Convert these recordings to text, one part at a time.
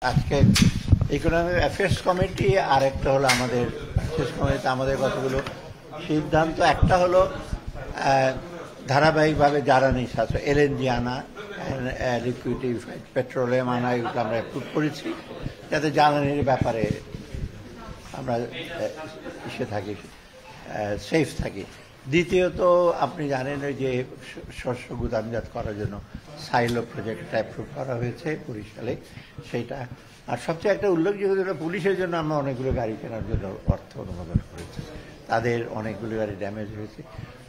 আজকে economic affairs committee আর একটা হলো আমাদের অ্যাফেয়ার্স কমিটিতে আমাদের কতগুলো সিদ্ধান্ত। একটা হলো ধারাবাহিকভাবে জ্বালানি সাশ্রয় এলএনজি আনা, লিকুইডিটি পেট্রোলিয়াম আনা, এগুলো আমরা অ্যাপ্রুভ করেছি যাতে জ্বালানির ব্যাপারে আমরা থাকি, সেফ থাকি। দ্বিতীয়ত আপনি জানেন ওই যে শস্য গুদামজাত করার জন্য সাইলো প্রজেক্টটা অ্যাপ্রুভ করা হয়েছে বরিশালে, সেইটা। আর সবচেয়ে একটা উল্লেখযোগ্য হলো পুলিশের জন্য আমরা অনেকগুলো গাড়ি কেনার জন্য অর্থ অনুমোদন করেছি, তাদের অনেকগুলো গাড়ি ড্যামেজ হয়েছে।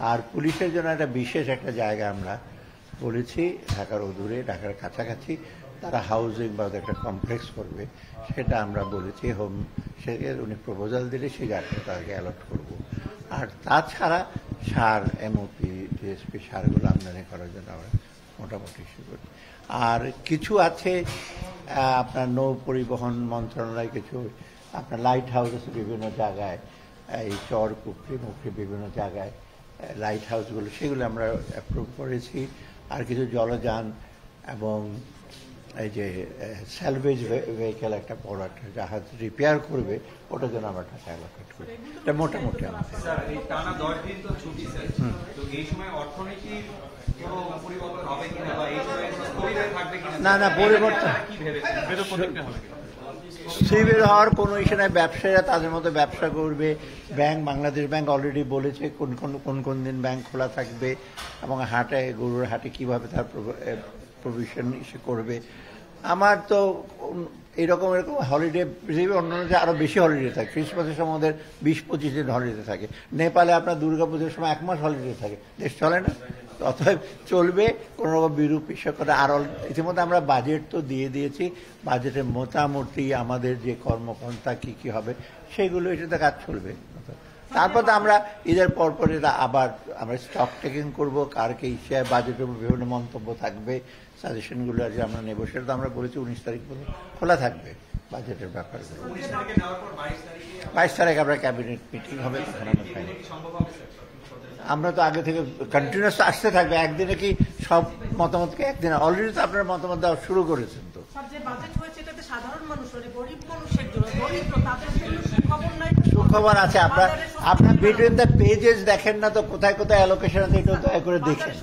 আর পুলিশের জন্য একটা বিশেষ একটা জায়গা আমরা বলেছি ঢাকার অদূরে, ঢাকার কাছাকাছি তারা হাউজিং বা একটা কমপ্লেক্স করবে, সেটা আমরা বলেছি হোম, সে উনি প্রপোজাল দিলে সেই জায়গাটা তাকে অ্যালট করবো। আর তাছাড়া সার, এমওপি, টিএসপি সারগুলো আমদানি করার জন্য আমরা মোটামুটি শুরু করি। আর কিছু আছে আপনার নৌ পরিবহন মন্ত্রণালয়, কিছু আপনার লাইট হাউস আছে বিভিন্ন জায়গায়, এই চর কুকরি মুকরি বিভিন্ন জায়গায় লাইট হাউসগুলো, সেগুলো আমরা অ্যাপ্রুভ করেছি। আর কিছু জলযান এবং এই যে স্যালভেজ ভেহিকেল, একটা বড় একটা জাহাজ রিপেয়ার করবে, ওটার জন্য আমরা টাকা অ্যালোকেট করি। এটা মোটামুটি আমাদের না না পরিবর্তন স্থির হওয়ার কোনো ইস্যু নাই। ব্যবসায়ীরা তাদের মতো ব্যবসা করবে। ব্যাংক, বাংলাদেশ ব্যাংক অলরেডি বলেছে কোন কোন দিন ব্যাংক খোলা থাকবে এবং হাটে, গরুর হাটে কীভাবে তার প্রভিশন ইস্যু করবে। আমার তো এরকম হলিডে পৃথিবীর অন্যান্য যে আরও বেশি হলিডে থাকে, ক্রিসমাসের সময় ওদের 20-25 দিন হলিডে থাকে। নেপালে আপনার দুর্গাপুজোর সময় 1 মাস হলিডে থাকে, দেশ চলে না। অতএব চলবে, কোনো রকম বিরূপ বিষয় করে। আর ইতিমধ্যে আমরা বাজেট তো দিয়ে দিয়েছি, বাজেটের মোটামুটি আমাদের যে কর্মপন্থা কী কী হবে সেগুলো এটাতে কাজ চলবে। তারপর তো আমরা ঈদের পরপর এটা আবার আমরা স্টক টেকিং করবো, কারকে হিসেবে বাজেটের বিভিন্ন মন্তব্য থাকবে, সাজেশনগুলো যে আমরা নেবো, সেটা তো আমরা বলেছি 19 তারিখ পর্যন্ত খোলা থাকবে বাজেটের ব্যাপারগুলো। 22 তারিখ আমরা ক্যাবিনেট মিটিং হবে, তখন আমরা ফাইনাল। আমরা তো আগে থেকে কন্টিনিউয়াস আসতে থাকবে, একদিনে কি সব মতামতকে একদিনে, অলরেডি তো আপনার মতামত দেওয়া শুরু করেছেন। তো সুখবর আছে, আপনার বিটুইন দ্য পেজেস দেখেন না তো, কোথায় কোথায় অ্যালোকেশন আছে, এটা দয়া করে দেখেন।